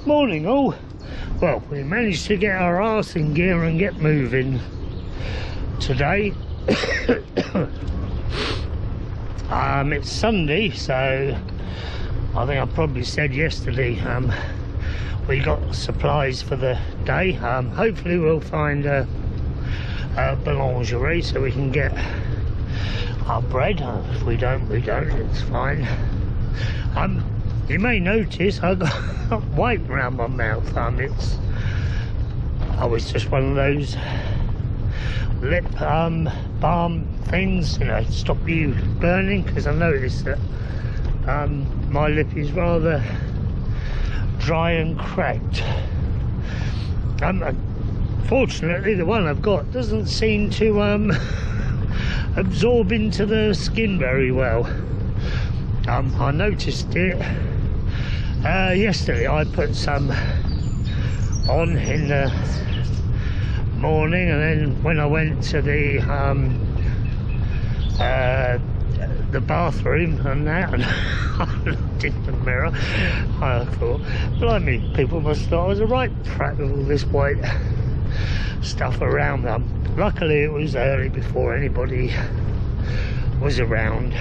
Morning all. Well, we managed to get our arse in gear and get moving today. It's Sunday, so I think I probably said yesterday we got supplies for the day. Hopefully we'll find a boulangerie so we can get our bread. If we don't, we don't, it's fine. You may notice I got white around my mouth. I was just one of those lip balm things, you know, stop you burning, because I noticed that my lip is rather dry and cracked. Fortunately, the one I've got doesn't seem to absorb into the skin very well. I noticed it yesterday. I put some on in the morning, and then when I went to the bathroom and that, and I looked in the mirror, I thought, blimey, people must have thought I was a right prat with all this white stuff around them. Luckily it was early before anybody was around,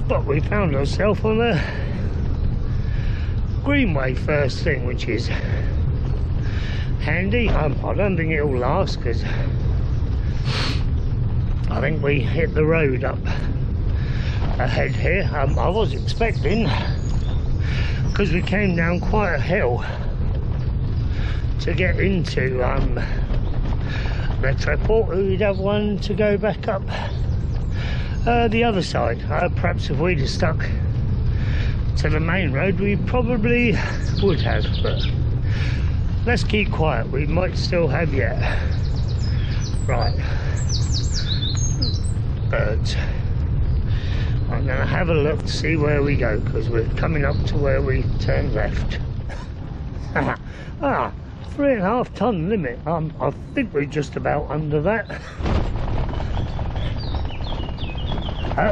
but we found ourselves on a Greenway first thing, which is handy. I don't think it'll last, because I think we hit the road up ahead here. I was expecting, because we came down quite a hill to get into the Tréport, we'd have one to go back up the other side. Perhaps if we'd have stuck to the main road we probably would have, but let's keep quiet, we might still have yet. Right, birds. I'm going to have a look to see where we go, because we're coming up to where we turn left. 3.5 ton limit. I think we're just about under that.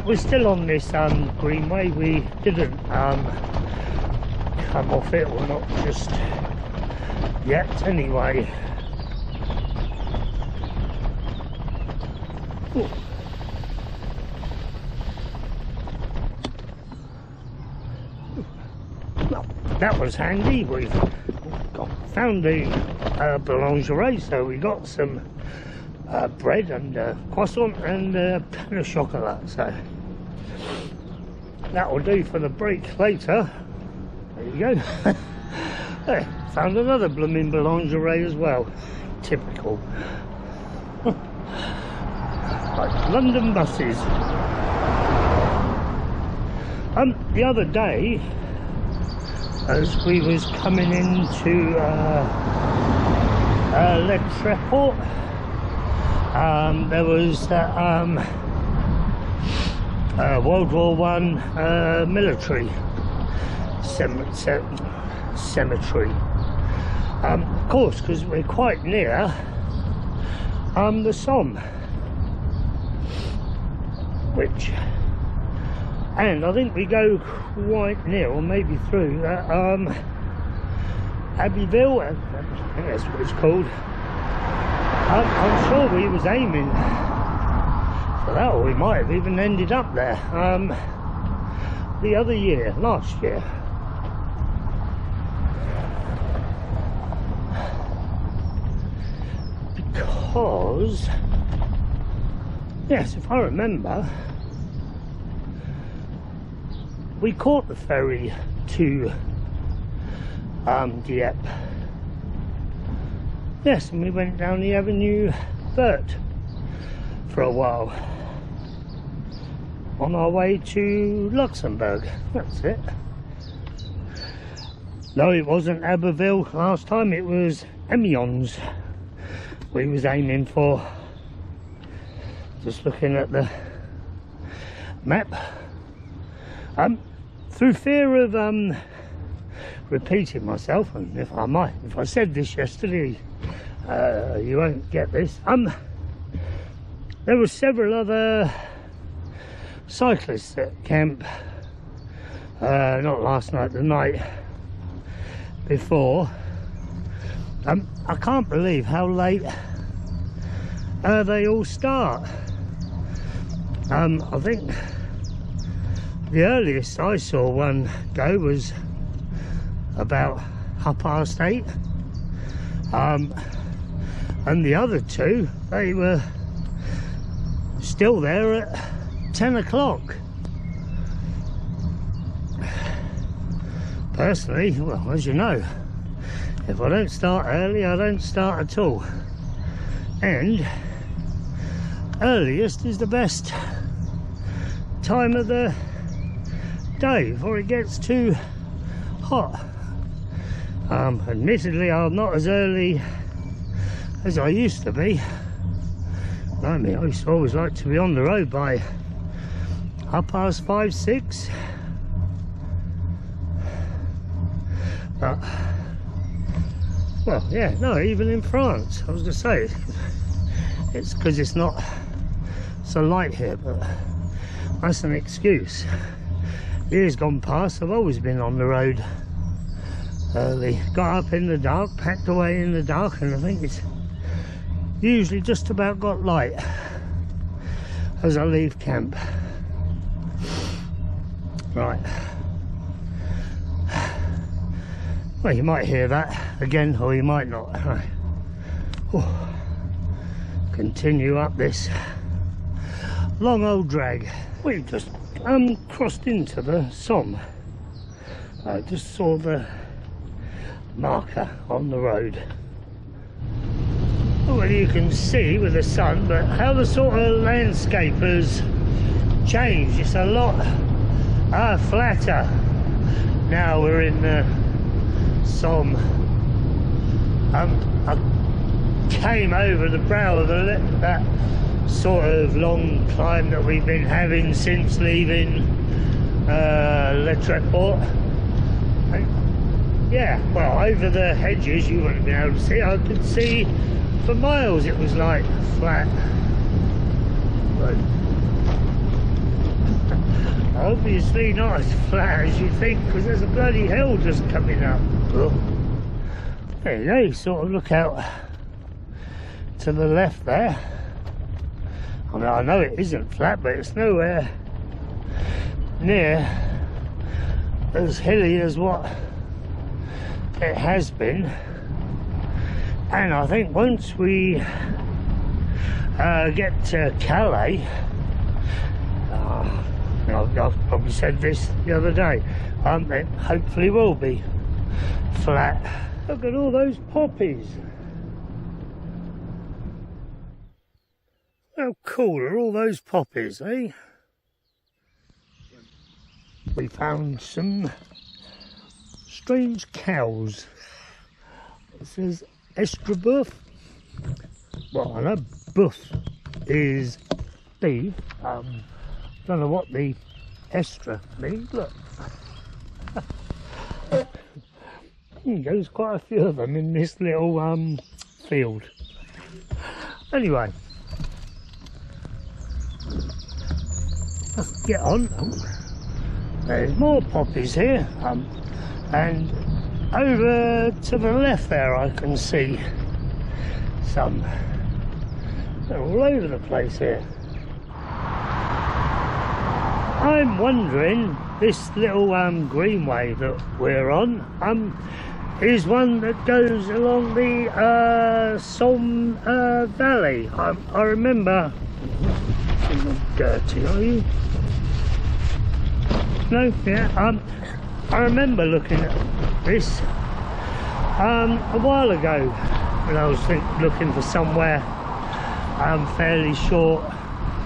We're still on this Greenway. We didn't come off it, or not just yet anyway. Ooh. Well, that was handy. We've found the boulangerie, so we got some bread and croissant and pain au chocolat, so that will do for the break later. There you go. Hey, found another blooming boulangerie as well. Typical. Like London buses. The other day, as we was coming into Le Tréport, there was that World War I military cemetery. Of course, because we're quite near the Somme, which, and I think we go quite near, or maybe through Abbeville, I think that's what it's called. I'm sure we was aiming for that, or we might have even ended up there the other year, last year. Because, yes, if I remember, we caught the ferry to Dieppe. Yes, and we went down the Avenue Verte for a while on our way to Luxembourg. That's it. No, it wasn't Abbeville last time, it was Amiens we was aiming for. Just looking at the map. Through fear of repeating myself, and if I said this yesterday, you won't get this. There were several other cyclists at camp, not last night, the night before. I can't believe how late they all start. I think the earliest I saw one go was about 8:30, and the other two, they were still there at 10 o'clock. Personally, well, as you know, if I don't start early, I don't start at all, and earliest is the best time of the day before it gets too hot. Admittedly, I'm not as early as I used to be. I mean, I used to always like to be on the road by 5:30, 6. But, well, yeah, no, even in France, I was going to say, it's because it's not so light here, but that's an excuse. Years gone past, I've always been on the road early. Got up in the dark, packed away in the dark, and I think it's usually just about got light as I leave camp. Right. Well, you might hear that again, or you might not. Right. Oh. Continue up this long old drag. We've just crossed into the Somme. I just saw the marker on the road. Well, you can see with the sun, but how the sort of landscape has changed. It's a lot flatter now we're in the Somme. I came over the brow of that sort of long climb that we've been having since leaving Tréport. Yeah, well, over the hedges you wouldn't have been able to see. I could see for miles. It was like flat, but obviously not as flat as you think, because there's a bloody hill just coming up. Oh. There you go, you sort of look out to the left there. I mean, I know it isn't flat, but it's nowhere near as hilly as what it has been. And I think once we get to Calais, I've probably said this the other day, it hopefully will be flat. Look at all those poppies. How cool are all those poppies, eh? We found some strange cows. It says extra buff. Well, I know buff is beef. Don't know what the extra means. Look. There's quite a few of them in this little field. Anyway, let's get on. There's more poppies here, and over to the left there I can see some. They're all over the place here. I'm wondering, this little Greenway that we're on is one that goes along the Somme Valley. I remember. You're not dirty, are you? No, yeah. I remember looking at this a while ago when I was looking for somewhere fairly short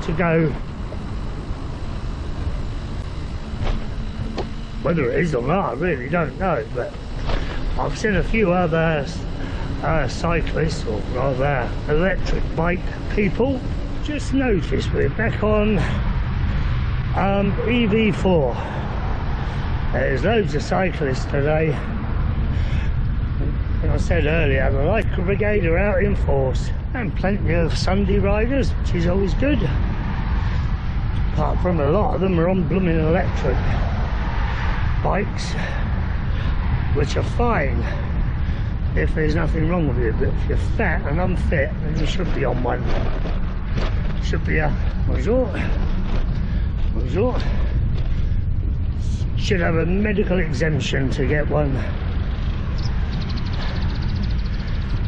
to go. Whether it is or not, I really don't know, but I've seen a few other cyclists, or rather electric bike people. Just noticed we're back on EV4. There's loads of cyclists today. Like I said earlier, the Lycra Brigade are out in force, and plenty of Sunday riders, which is always good. Apart from a lot of them are on blooming electric bikes. which are fine if there's nothing wrong with you, but if you're fat and unfit, then you should be on one. Should be a resort. Should have a medical exemption to get one.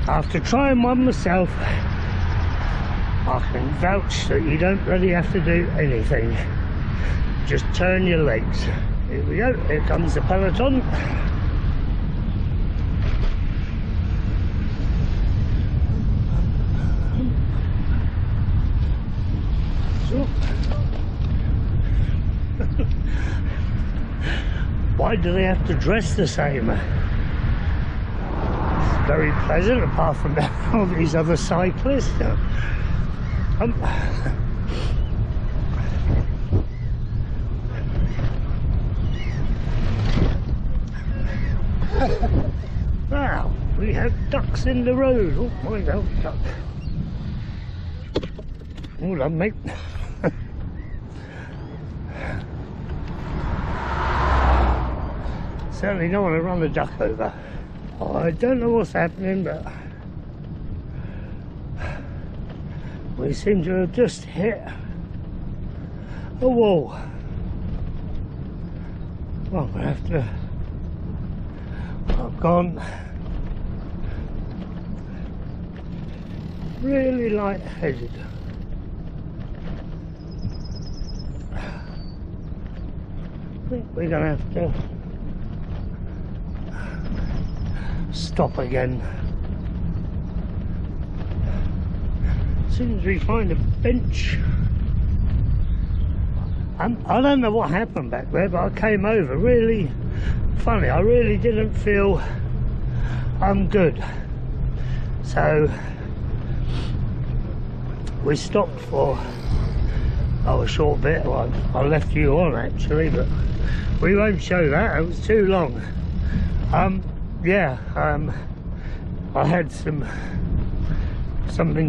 After trying one myself, I can vouch that you don't really have to do anything. Just turn your legs. Here we go, here comes the Peloton. Why do they have to dress the same? It's very pleasant, apart from all these other cyclists. Wow, we have ducks in the road. Oh, my God, duck. Hold on, mate. Certainly don't want to run the duck over. Oh, I don't know what's happening, but we seem to have just hit a wall. Well, we have to. I've gone really light-headed. I think we're going to have to stop again. As soon as we find a bench. I don't know what happened back there, but I came over really funny. I really didn't feel good. So we stopped for a short bit. Well, I left you on actually, but we won't show that, it was too long. I had something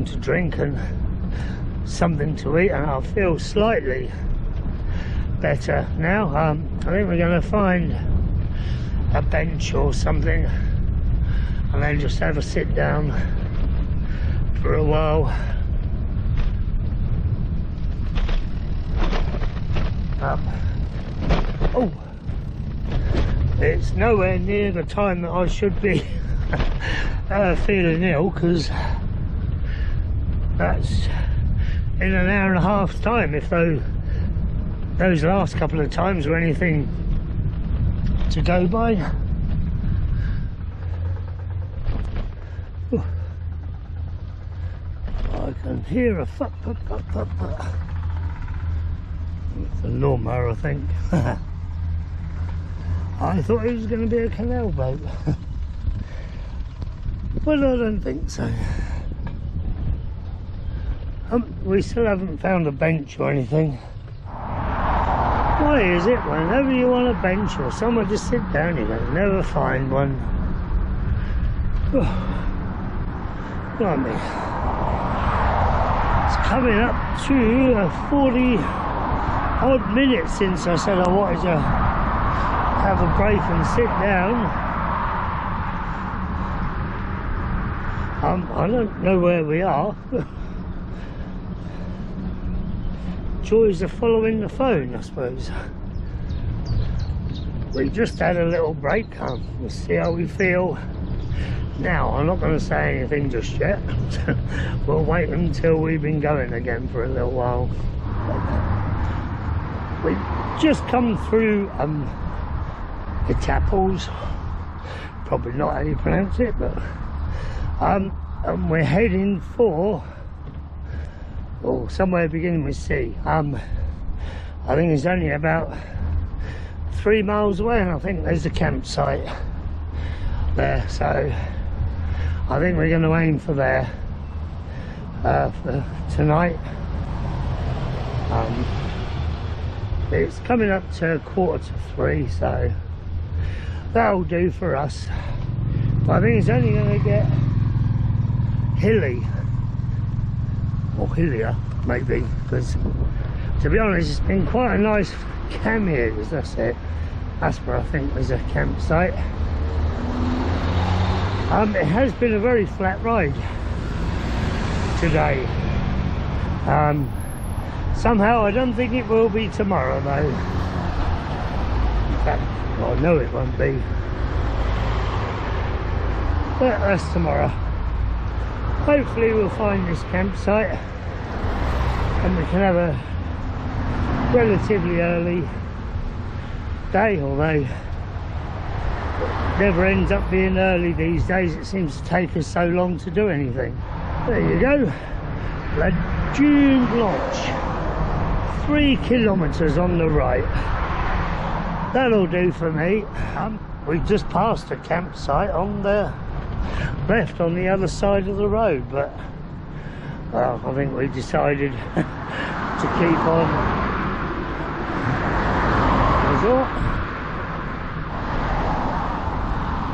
to drink and something to eat, and I feel slightly better now. I think we're going to find a bench or something and then just have a sit down for a while. Oh, it's nowhere near the time that I should be feeling ill, because that's in an hour and a half's time. If those last couple of times were anything to go by. Ooh. I can hear a fuck. It's a lawnmower, I think. I thought it was going to be a canal boat, but I don't think so. We still haven't found a bench or anything. Why is it whenever you want a bench or somewhere to sit down, you don't never find one? Blimey. It's coming up to 40 odd minutes since I said I wanted to have a break and sit down. I don't know where we are. Joys of following the phone, I suppose. We just had a little break. We'll see how we feel now. I'm not going to say anything just yet. We'll wait until we've been going again for a little while. We've just come through the Chapels, probably not how you pronounce it, but and we're heading for somewhere beginning with C. I think it's only about 3 miles away, and I think there's a campsite there, so I think we're going to aim for there for tonight. It's coming up to 2:45, so that'll do for us. But I think it's only going to get hilly, or hillier maybe, because to be honest, it's been quite a nice cam here. That's it. That's where I think there's a campsite. It has been a very flat ride today. Somehow I don't think it will be tomorrow though. In fact, well, I know it won't be. But that's tomorrow. Hopefully we'll find this campsite and we can have a relatively early day, although it never ends up being early these days. It seems to take us so long to do anything. There you go, La Dune Blanche, 3 kilometres on the right. That'll do for me. We just passed a campsite on the left on the other side of the road, but well, I think we decided to keep on.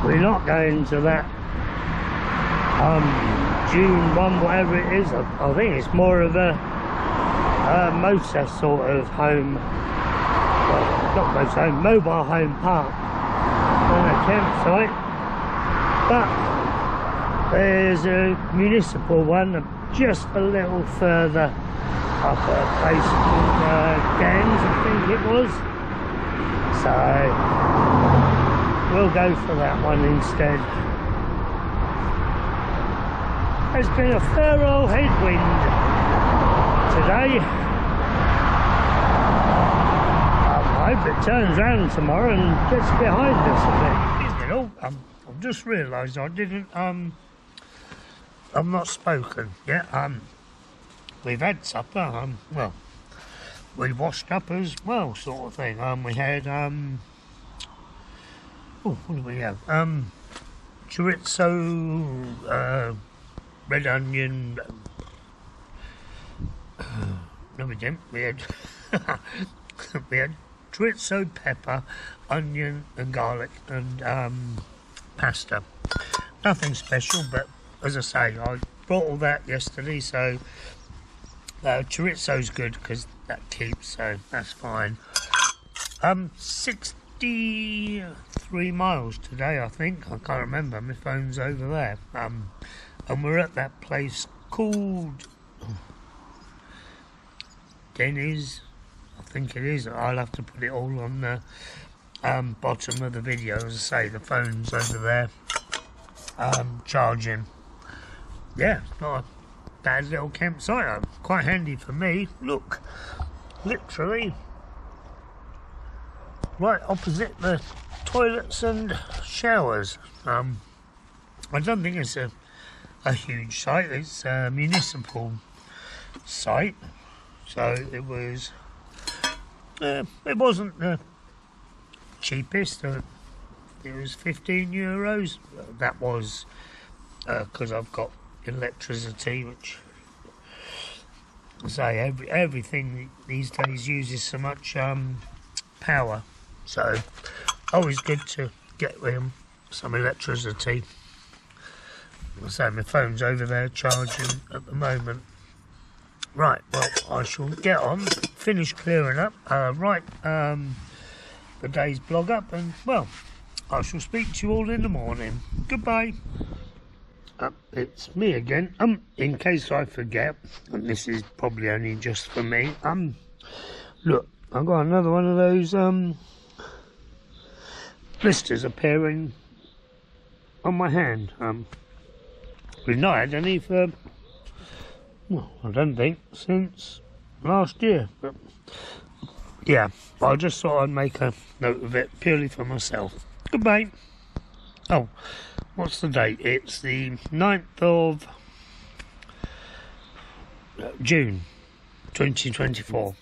We're not going to that June 1, whatever it is. I think it's more of a motor sort of home, well, not motor home, mobile home park than a campsite. But there's a municipal one just a little further up at a place called Gans, I think it was. So we'll go for that one instead. There's been a fair old headwind today. I hope it turns round tomorrow and gets behind us a bit. You know, I've just realised I didn't, I've not spoken yet. We've had supper, well, we washed up as well, sort of thing. We had, oh, what did we have? Chorizo, red onion, no we didn't, we had, we had chorizo, pepper, onion and garlic and pasta. Nothing special, but as I say, I brought all that yesterday, so chorizo's good because that keeps, so that's fine. 63 miles today, I think. I can't remember, my phone's over there. And we're at that place called Denny's, I think it is. I'll have to put it all on the bottom of the video. As I say, the phone's over there charging. Yeah, it's not a bad little campsite. Quite handy for me. Look, literally right opposite the toilets and showers. I don't think it's a huge site. It's a municipal site, so it was. It wasn't the cheapest. It was €15. That was because I've got electricity, which I say everything these days uses so much power, so always good to get some electricity. I say my phone's over there charging at the moment. Right, well, I shall get on, finish clearing up, write the day's blog up, and well, I shall speak to you all in the morning. Goodbye. It's me again. In case I forget, and this is probably only just for me. Look, I've got another one of those blisters appearing on my hand. We've not had any for, well, I don't think since last year. But yeah, I just thought I'd make a note of it purely for myself. Goodbye. Oh, what's the date? It's the 9th of June 2024.